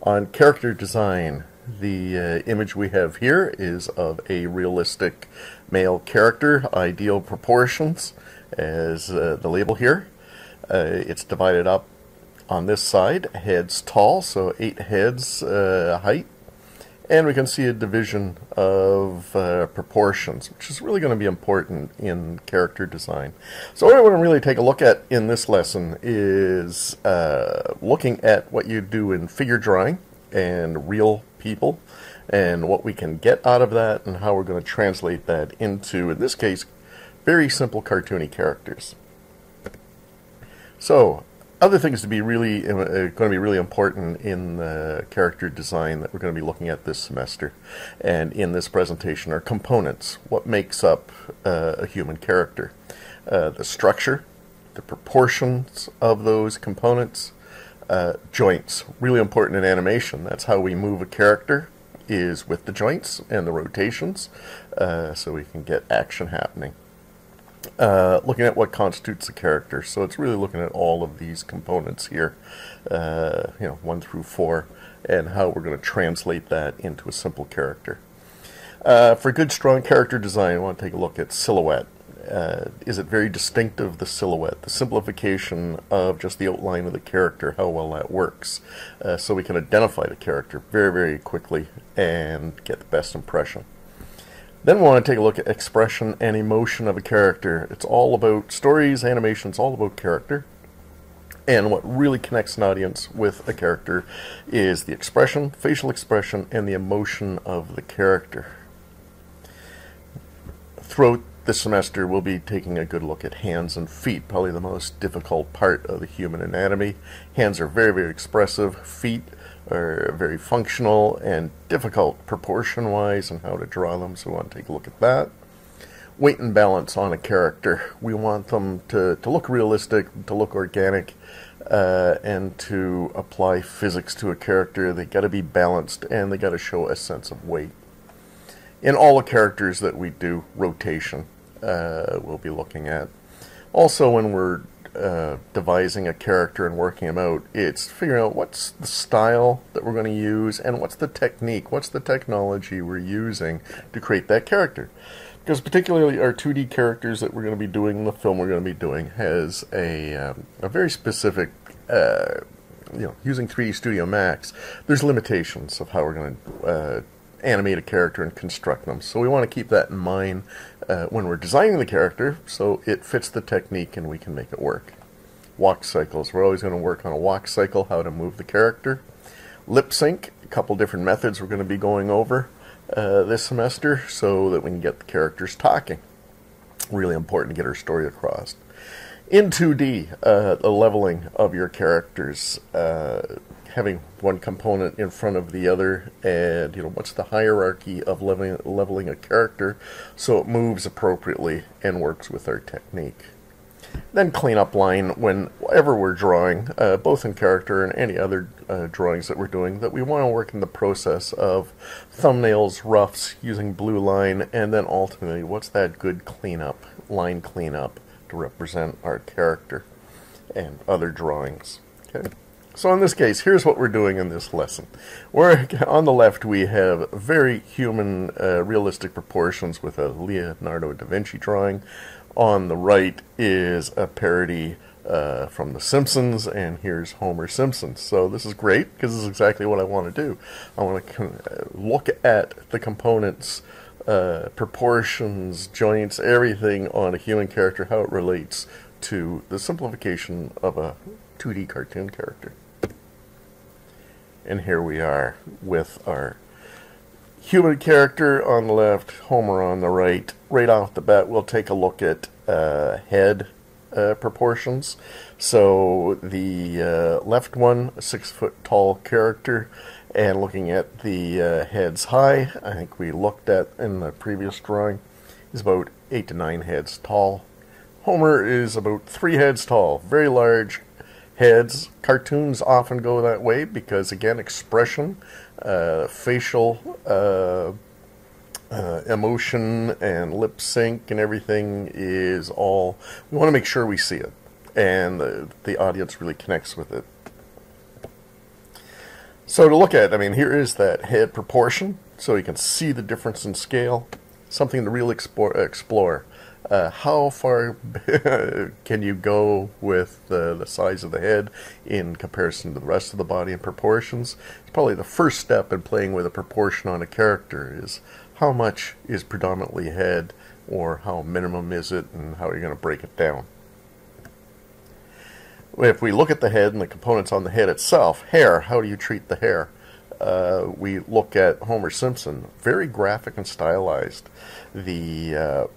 On character design, the image we have here is of a realistic male character, ideal proportions, as the label here. It's divided up on this side, heads tall, so 8 heads height. And we can see a division of proportions, which is really going to be important in character design. So what I want to really take a look at in this lesson is looking at what you do in figure drawing and real people, and what we can get out of that, and how we're going to translate that into, in this case, very simple cartoony characters. So, other things to be really going to be really important in character design that we're going to be looking at this semester and in this presentation are components. What makes up a human character? The structure, the proportions of those components, joints. Really important in animation. That's how we move a character, is with the joints and the rotations, so we can get action happening. Looking at what constitutes a character, so it's really looking at all of these components here, 1 through 4, and how we're going to translate that into a simple character. For good, strong character design, I want to take a look at silhouette. Is it very distinctive, the silhouette? The simplification of just the outline of the character, how well that works, so we can identify the character very, very quickly and get the best impression. Then we want to take a look at expression and emotion of a character. It's all about stories, animation, it's all about character. And what really connects an audience with a character is the expression, facial expression, and the emotion of the character. Throughout this semester, we'll be taking a good look at hands and feet, probably the most difficult part of the human anatomy. Hands are very, very expressive. Feet are very functional and difficult proportion-wise and how to draw them, so we want to take a look at that. Weight and balance on a character. We want them to look realistic, to look organic, and to apply physics to a character. They got to be balanced, and they got to show a sense of weight. In all the characters that we do, rotation we'll be looking at. Also, when we're devising a character and working them out, it's figuring out what's the style that we're going to use and what's the technique, what's the technology we're using to create that character. Because particularly our 2D characters that we're going to be doing, the film we're going to be doing, has a very specific, using 3D Studio Max, there's limitations of how we're going to animate a character and construct them. So we want to keep that in mind when we're designing the character, so it fits the technique and we can make it work. Walk cycles. We're always going to work on a walk cycle, how to move the character. Lip sync, a couple different methods we're going to be going over this semester so that we can get the characters talking. Really important to get our story across. In 2D, the leveling of your characters, having one component in front of the other, and what's the hierarchy of leveling a character so it moves appropriately and works with our technique. Then cleanup line whenever we're drawing, both in character and any other drawings that we're doing, that we want to work in the process of thumbnails, roughs, using blue line, and then ultimately what's that good cleanup, line cleanup to represent our character and other drawings. Okay. So in this case, here's what we're doing in this lesson. On the left, we have very human, realistic proportions with a Leonardo da Vinci drawing. On the right is a parody from The Simpsons, and here's Homer Simpson. So this is great, because this is exactly what I want to do. I want to look at the components, proportions, joints, everything on a human character, how it relates to the simplification of a 2D cartoon character. And here we are with our human character on the left, Homer on the right. Right off the bat, we'll take a look at head proportions. So the left one, a 6-foot tall character, and looking at the heads high, I think we looked at in the previous drawing, is about 8 to 9 heads tall. Homer is about 3 heads tall, very large heads. Cartoons often go that way because, again, expression, facial emotion, and lip sync and everything is all, we want to make sure we see it and the audience really connects with it. So to look at, I mean, here is that head proportion, so you can see the difference in scale. Something to really explore. How far can you go with the size of the head in comparison to the rest of the body and proportions? It's probably the first step in playing with a proportion on a character is how much is predominantly head, or how minimum is it, and how are you going to break it down. If we look at the head and the components on the head itself, hair, how do you treat the hair? We look at Homer Simpson, very graphic and stylized. The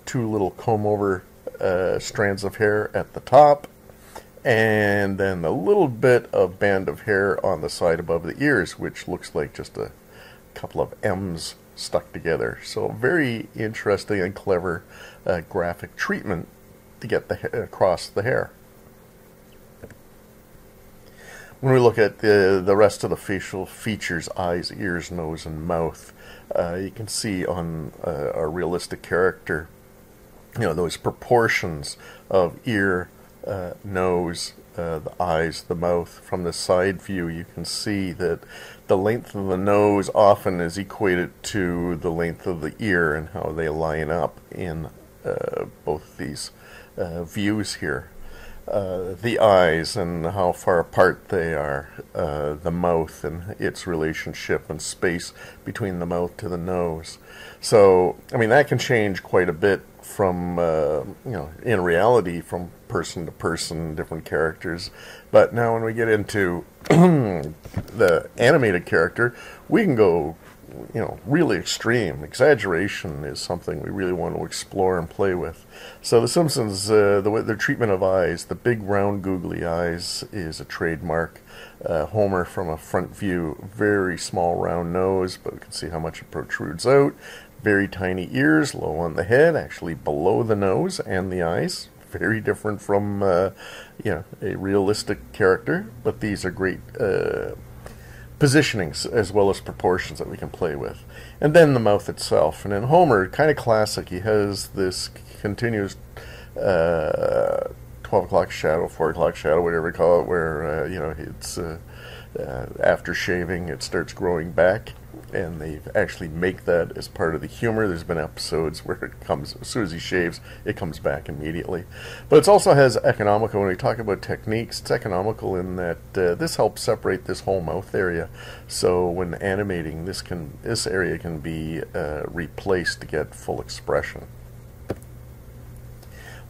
two little comb-over strands of hair at the top, and then a little bit of band of hair on the side above the ears, which looks like just a couple of M's stuck together. So very interesting and clever graphic treatment to get across the hair. When we look at the rest of the facial features, eyes, ears, nose, and mouth, you can see on a realistic character, those proportions of ear, nose, the eyes, the mouth. From the side view, you can see that the length of the nose often is equated to the length of the ear and how they line up in both these views here. The eyes and how far apart they are, the mouth and its relationship and space between the mouth to the nose. So, I mean, that can change quite a bit from, in reality, from person to person, different characters. But now when we get into the animated character, we can go really extreme. Exaggeration is something we really want to explore and play with. So The Simpsons, their treatment of eyes, the big round googly eyes is a trademark. Homer from a front view, very small round nose, but we can see how much it protrudes out. Very tiny ears, low on the head, actually below the nose and the eyes. Very different from a realistic character, but these are great positionings as well as proportions that we can play with. And then the mouth itself. And in Homer, kind of classic, he has this continuous 12 o'clock shadow, 4 o'clock shadow, whatever you call it, where it's after shaving it starts growing back, and they actually make that as part of the humor. There's been episodes where it comes, as soon as he shaves, it comes back immediately. But it also has economical, when we talk about techniques, it's economical in that this helps separate this whole mouth area. So when animating, this area can be replaced to get full expression.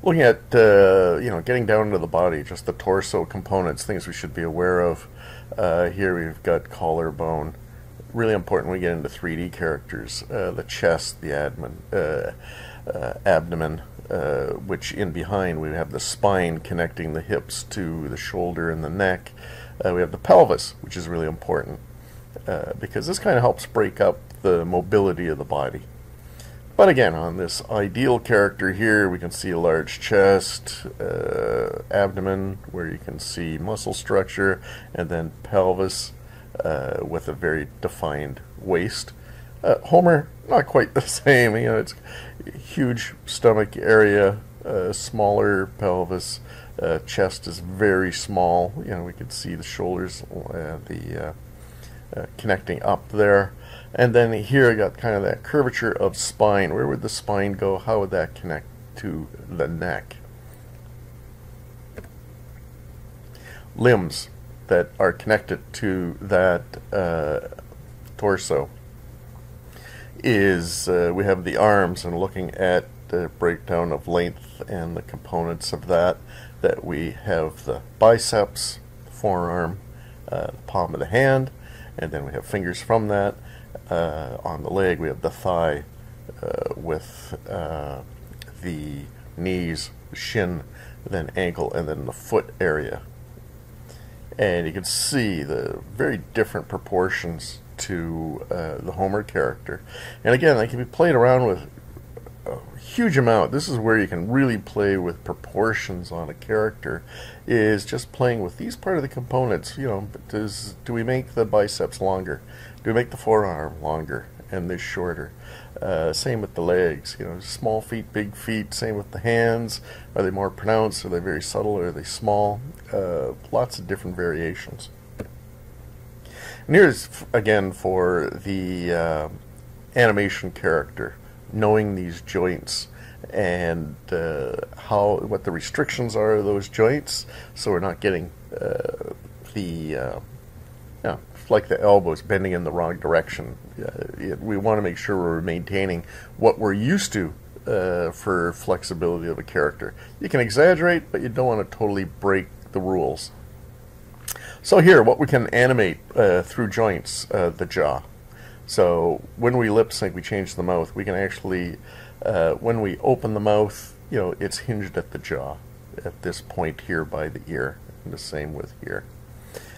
Looking at, getting down into the body, just the torso components, things we should be aware of. Here we've got collarbone. Really important when we get into 3D characters. The chest, the abdomen, which in behind we have the spine connecting the hips to the shoulder and the neck. We have the pelvis, which is really important because this kind of helps break up the mobility of the body. But again, on this ideal character here, we can see a large chest, abdomen, where you can see muscle structure, and then pelvis with a very defined waist. Homer, not quite the same. It's huge stomach area, smaller pelvis. Chest is very small. We can see the shoulders, connecting up there. And then here I got kind of that curvature of spine. Where would the spine go? How would that connect to the neck? Limbs that are connected to that torso is we have the arms, and looking at the breakdown of length and the components of that we have the biceps, the forearm, the palm of the hand, and then we have fingers from that. On the leg we have the thigh with the knees, shin, then ankle, and then the foot area. And you can see the very different proportions to the Homer character. And again, they can be played around with a huge amount. This is where you can really play with proportions on a character, is just playing with these part of the components. Do we make the biceps longer? Do we make the forearm longer and this shorter? Same with the legs. Small feet, big feet. Same with the hands. Are they more pronounced? Are they very subtle? Are they small? Lots of different variations. And here's, again, for the animation character, knowing these joints and what the restrictions are of those joints, so we're not getting like the elbows bending in the wrong direction. We want to make sure we're maintaining what we're used to for flexibility of a character. You can exaggerate, but you don't want to totally break the rules. So here, what we can animate through joints, the jaw. So when we lip sync, we change the mouth. We can actually, when we open the mouth, it's hinged at the jaw at this point here by the ear. And the same with here.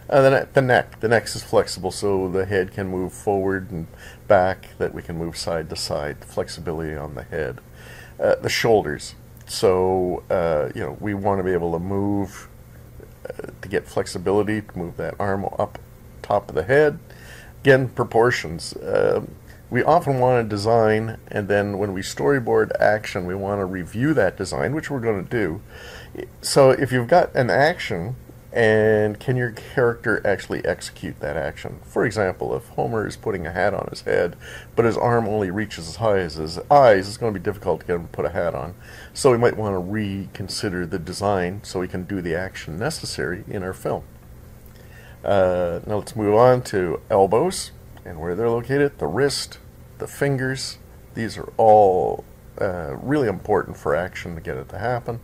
Then the neck. The neck is flexible, so the head can move forward and back, that we can move side to side. Flexibility on the head. The shoulders. So, we want to be able to move, to get flexibility, to move that arm up top of the head. Again, proportions. We often want to design, and then when we storyboard action, we want to review that design, which we're going to do. So if you've got an action, and can your character actually execute that action? For example, if Homer is putting a hat on his head, but his arm only reaches as high as his eyes, it's going to be difficult to get him to put a hat on. So we might want to reconsider the design so we can do the action necessary in our film. Now let's move on to elbows and where they're located. The wrist, the fingers, these are all really important for action to get it to happen.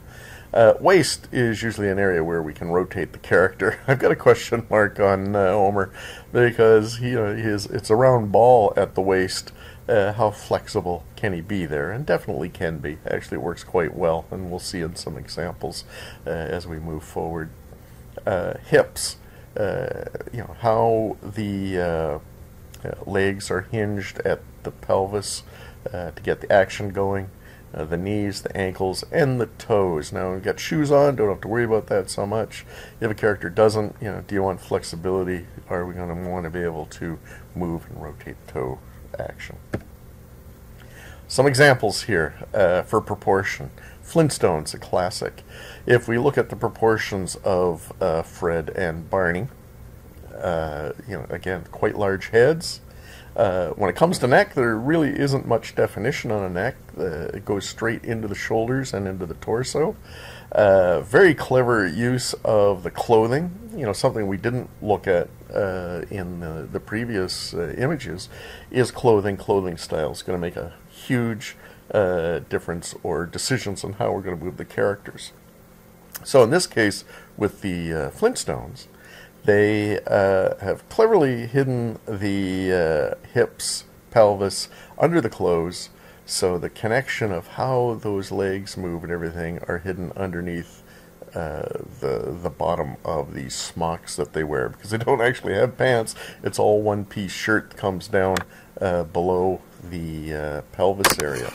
Waist is usually an area where we can rotate the character. I've got a question mark on Homer because it's a round ball at the waist. How flexible can he be there? And definitely can be. Actually works quite well, and we'll see in some examples as we move forward. Hips, how the legs are hinged at the pelvis to get the action going. The knees, the ankles, and the toes. Now, we've got shoes on, don't have to worry about that so much. If a character doesn't, do you want flexibility? Are we going to want to be able to move and rotate toe action? Some examples here for proportion. Flintstones, a classic. If we look at the proportions of Fred and Barney, again, quite large heads. When it comes to neck, there really isn't much definition on a neck. It goes straight into the shoulders and into the torso. Very clever use of the clothing. Something we didn't look at in the previous images is clothing styles. Going to make a huge difference or decisions on how we're going to move the characters. So in this case, with the Flintstones, they have cleverly hidden the hips, pelvis, under the clothes, so the connection of how those legs move and everything are hidden underneath the bottom of these smocks that they wear, because they don't actually have pants. It's all one-piece shirt that comes down below the pelvis area.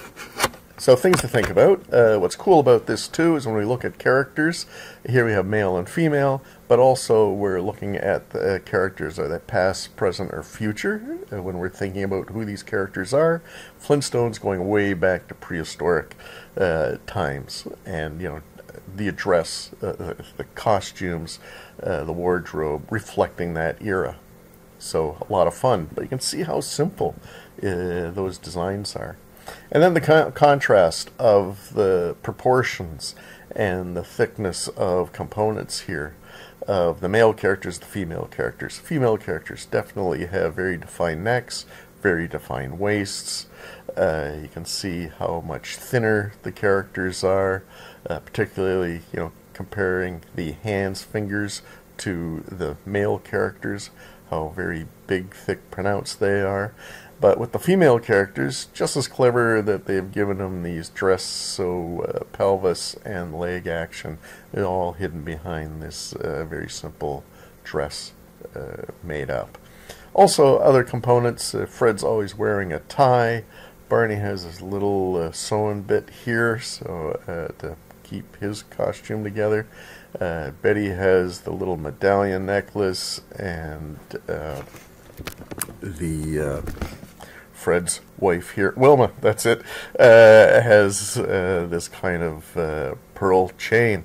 So things to think about. What's cool about this too is when we look at characters, here we have male and female, but also we're looking at the characters, are they past, present, or future, when we're thinking about who these characters are. Flintstones going way back to prehistoric times, and the address, the costumes, the wardrobe, reflecting that era. So a lot of fun, but you can see how simple those designs are. And then the contrast of the proportions and the thickness of components here of the male characters, the female characters. Female characters definitely have very defined necks, very defined waists. You can see how much thinner the characters are, particularly comparing the hands, fingers to the male characters, how very big, thick, pronounced they are. But with the female characters, just as clever that they've given them these dress, so pelvis and leg action, they're all hidden behind this very simple dress made up. Also, other components, Fred's always wearing a tie. Barney has this little sewing bit here, so to keep his costume together. Betty has the little medallion necklace, and Fred's wife here, Wilma, that's it, has this kind of pearl chain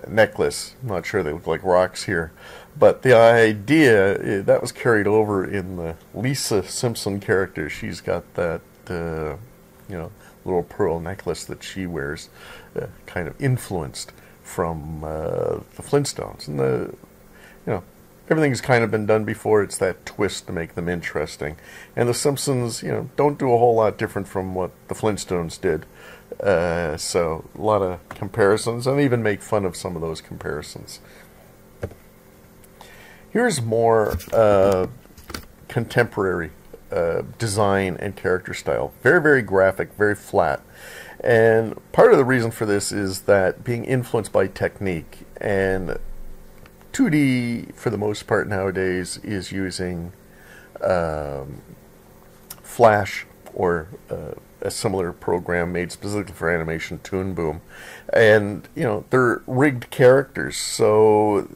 necklace. I'm not sure, they look like rocks here, But the idea that was carried over in the Lisa Simpson character. She's got that little pearl necklace that she wears, kind of influenced from the Flintstones, and everything's kind of been done before. It's that twist to make them interesting. And the Simpsons, don't do a whole lot different from what the Flintstones did. So a lot of comparisons, and even make fun of some of those comparisons. Here's more contemporary design and character style. Very, very graphic, very flat. And part of the reason for this is that being influenced by technique, and 2D for the most part nowadays is using Flash or a similar program made specifically for animation, Toon Boom. And they're rigged characters, so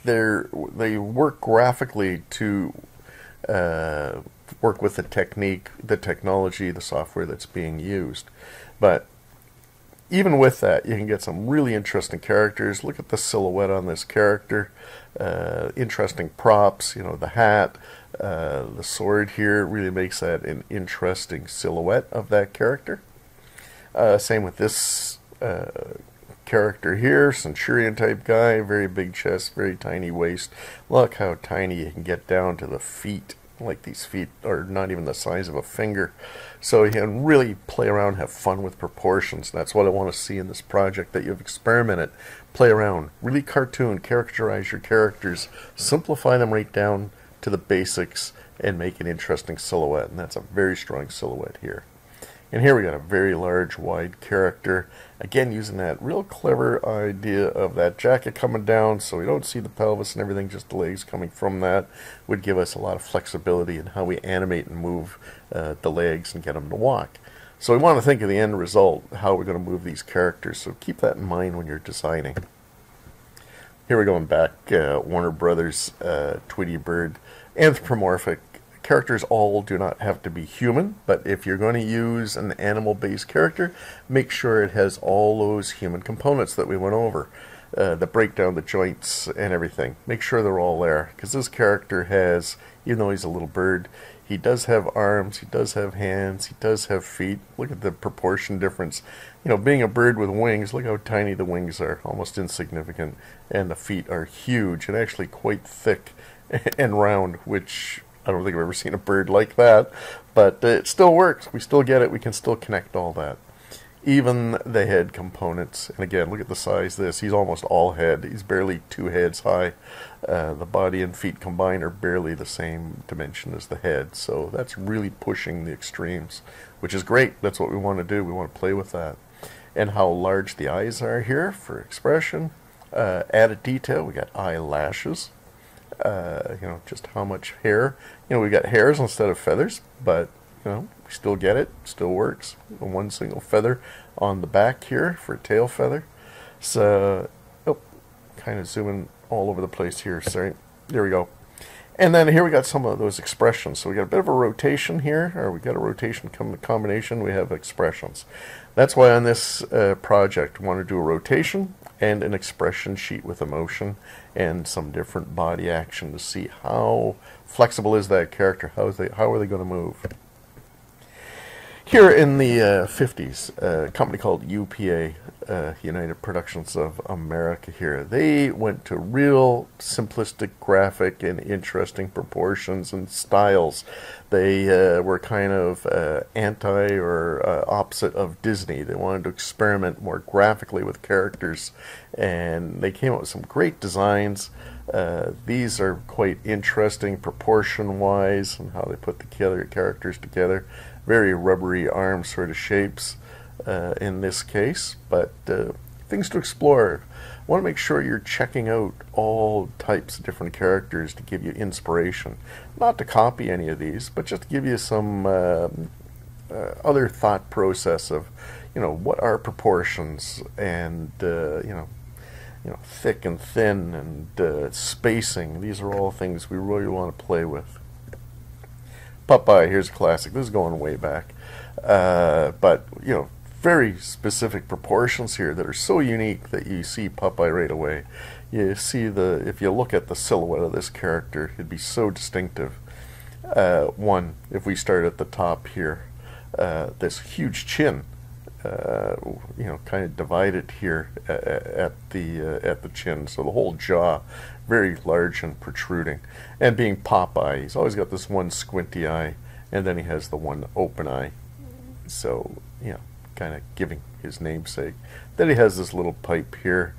they work graphically to work with the technique, the technology, the software that's being used. But even with that, you can get some really interesting characters. Look at the silhouette on this character. Interesting props, the hat, the sword here really makes that an interesting silhouette of that character. Same with this character here, Centurion type guy, very big chest, very tiny waist. Look how tiny you can get down to the feet. Like these feet are not even the size of a finger. So you can really play around, have fun with proportions. That's what I want to see in this project, that you've experimented. Play around, really cartoon, characterize your characters, simplify them right down to the basics, and make an interesting silhouette. And that's a very strong silhouette here. And here we got a very large, wide character. Again, using that real clever idea of that jacket coming down so we don't see the pelvis and everything, just the legs coming from that, would give us a lot of flexibility in how we animate and move the legs and get them to walk. So we want to think of the end result, how we're going to move these characters. So keep that in mind when you're designing. Here we're going back, Warner Brothers, Tweety Bird, anthropomorphic. Characters all do not have to be human, but if you're going to use an animal-based character, make sure it has all those human components that we went over, that break down the joints and everything. Make sure they're all there, because this character has, even though he's a little bird, he does have arms, he does have hands, he does have feet. Look at the proportion difference. Being a bird with wings, look how tiny the wings are, almost insignificant, and the feet are huge and actually quite thick and round, which I don't think I've ever seen a bird like that, but it still works. We still get it. We can still connect all that. Even the head components. And again, look at the size of this. He's almost all head. He's barely 2 heads high. The body and feet combined are barely the same dimension as the head. So that's really pushing the extremes, which is great. That's what we want to do. We want to play with that. And how large the eyes are here for expression. Added detail. We got eyelashes. Just how much hair. We got hairs instead of feathers, but, we still get it, still works. One single feather on the back here for a tail feather. So, kind of zooming all over the place here, sorry. There we go. And then here we got some of those expressions. So we got a bit of a rotation here, or we got a rotation combination, we have expressions. That's why on this project we want to do a rotation and an expression sheet with emotion and some different body action to see how flexible is that character, how are they going to move. Here in the 50s, a company called UPA, United Productions of America here, they went to real simplistic graphic and interesting proportions and styles. They were kind of anti or opposite of Disney. They wanted to experiment more graphically with characters, and they came up with some great designs. These are quite interesting proportion-wise and how they put the characters together. Very rubbery arm sort of shapes in this case, but things to explore. I want to make sure you're checking out all types of different characters to give you inspiration. Not to copy any of these, but just to give you some other thought process of, what are proportions and, thick and thin and spacing. These are all things we really want to play with. Popeye, here's a classic. This is going way back. But, very specific proportions here that are so unique that you see Popeye right away. you see if you look at the silhouette of this character, it'd be so distinctive. One, if we start at the top here, this huge chin, kind of divided here at the chin, so the whole jaw very large and protruding, and being Popeye, he's always got this one squinty eye, and then he has the one open eye. So kind of giving his namesake. Then he has this little pipe here,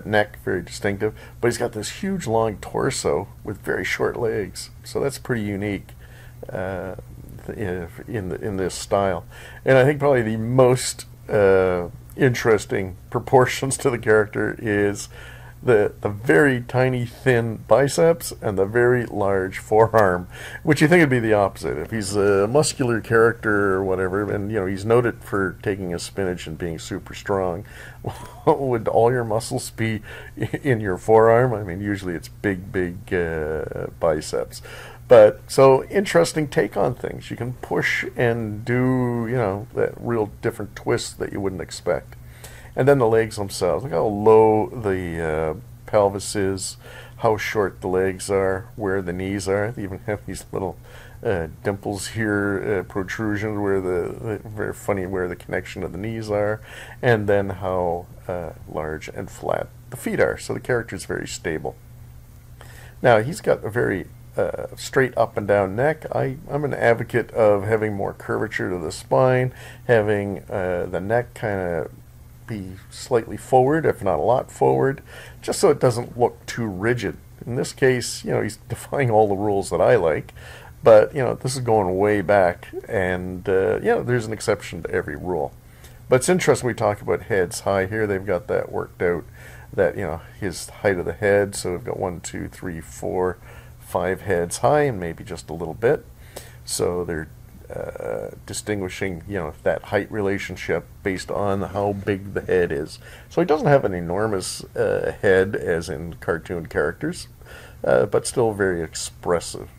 neck, very distinctive, but he's got this huge long torso with very short legs, so that's pretty unique in this style. And I think probably the most interesting proportions to the character is the very tiny thin biceps and the very large forearm, which you think would be the opposite. If he's a muscular character or whatever, and he's noted for taking a spinach and being super strong, would all your muscles be in your forearm? I mean, usually it's big biceps. But so interesting take on things. You can push and do that real different twist that you wouldn't expect. And then the legs themselves. Look how low the pelvis is, how short the legs are, where the knees are. They even have these little dimples here, protrusions where very funny where the connection of the knees are, and then how large and flat the feet are. So the character is very stable. Now he's got a very straight up and down neck. I'm an advocate of having more curvature to the spine, having the neck kind of be slightly forward, if not a lot forward, just so it doesn't look too rigid. In this case, he's defying all the rules that I like, but this is going way back, and there's an exception to every rule. But it's interesting we talk about heads high here. They've got that worked out, that his height of the head. So we've got 1, 2, 3, 4, 5 heads high, and maybe just a little bit. So they're distinguishing that height relationship based on how big the head is. So he doesn't have an enormous head as in cartoon characters, but still very expressive.